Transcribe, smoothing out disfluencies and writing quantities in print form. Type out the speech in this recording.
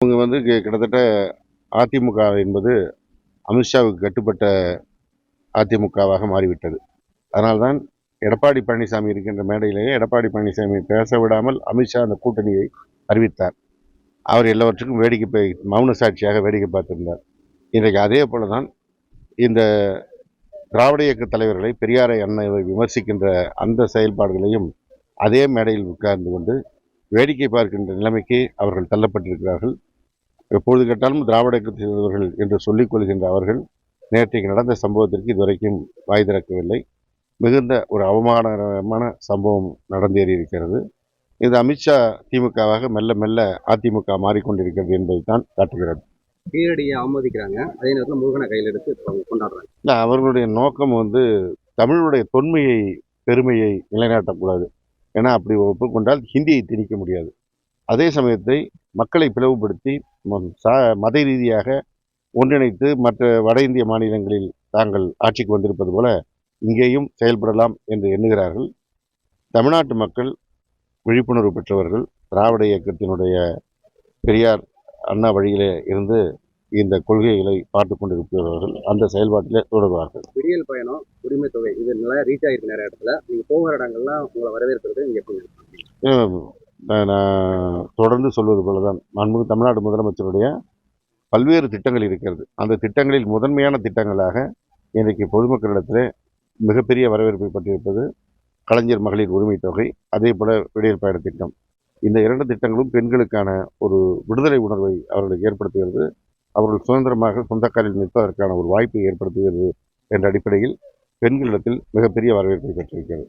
இவங்க வந்து கிட்டத்தட்ட அதிமுக என்பது அமித்ஷாவுக்கு கட்டுப்பட்ட அதிமுகவாக மாறிவிட்டது. அதனால்தான் எடப்பாடி பழனிசாமி இருக்கின்ற மேடையிலேயே எடப்பாடி பழனிசாமி பேச விடாமல் அமித்ஷா அந்த கூட்டணியை அறிவித்தார். அவர் எல்லாவற்றுக்கும் வேடிக்கை மௌன சாட்சியாக வேடிக்கை பார்த்திருந்தார். இன்றைக்கு அதே போலதான் இந்த திராவிட இயக்க தலைவர்களை, பெரியாரை, அண்ணாவை விமர்சிக்கின்ற அந்த செயல்பாடுகளையும் அதே மேடையில் உட்கார்ந்து கொண்டு வேடிக்கை பார்க்கின்ற நிலைமைக்கு அவர்கள் தள்ளப்பட்டிருக்கிறார்கள். எப்பொழுது கேட்டாலும் திராவிட இயக்கத்தை சேர்ந்தவர்கள் என்று சொல்லிக் கொள்கின்ற அவர்கள் நேற்றைக்கு நடந்த சம்பவத்திற்கு இதுவரைக்கும் வாய் திறக்கவில்லை. மிகுந்த ஒரு அவமானகரமான சம்பவம் நடந்தேறியிருக்கிறது. இது அமித்ஷா திமுகவாக மெல்ல மெல்ல அதிமுக மாறிக்கொண்டிருக்கிறது என்பதைத்தான் காட்டுகிறது. கீழடியை அவமதிக்கிறாங்க, அதே நேரத்தில் முருகனை கையில் எடுத்து கொண்டாடுறாங்க. இல்லை, அவர்களுடைய நோக்கம் தமிழுடைய தொன்மையை, பெருமையை நிலைநாட்டக்கூடாது. ஏன்னா அப்படி ஒப்புக்கொண்டால் ஹிந்தியை திணிக்க முடியாது. அதே சமயத்தை மக்களை பிளவுபடுத்தி மத ரீதியாக ஒன்றிணைத்து மற்ற வட இந்திய மாநிலங்களில் தாங்கள் ஆட்சிக்கு வந்திருப்பது போல இங்கேயும் செயல்படலாம் என்று எண்ணுகிறார்கள். தமிழ்நாட்டு மக்கள் விழிப்புணர்வு பெற்றவர்கள், திராவிட இயக்கத்தினுடைய பெரியார், அண்ணா வழியிலே இருந்து இந்த கொள்கைகளை பார்த்து கொண்டிருப்பவர்கள் அந்த செயல்பாட்டிலே தொடர்வார்கள். விடியல் பயணம், உரிமை தொகை இது நல்லா ரீச் ஆகிருக்கு நிறைய இடத்துல. நீங்கள் போகிற இடங்கள்லாம் உங்களை வரவேற்கிறது இங்கே எப்படி? நான் தொடர்ந்து சொல்வது போலதான் மாண்புமிகு தமிழ்நாடு முதலமைச்சருடைய பல்வேறு திட்டங்கள் இருக்கிறது. அந்த திட்டங்களில் முதன்மையான திட்டங்களாக இன்றைக்கு பொதுமக்களிடத்தில் மிகப்பெரிய வரவேற்பை பெற்றிருப்பது கலைஞர் மகளிர் உரிமை தொகை, அதே போல விடியல் பயண திட்டம். இந்த 2 திட்டங்களும் பெண்களுக்கான ஒரு விடுதலை உணர்வை அவர்களுக்கு ஏற்படுத்துகிறது. அவர்கள் சுதந்திரமாக சொந்த காலில் நிற்பதற்கான ஒரு வாய்ப்பை ஏற்படுத்துகிறது என்ற அடிப்படையில் பெண்களிடத்தில் மிகப்பெரிய வரவேற்பை பெற்றிருக்கிறது.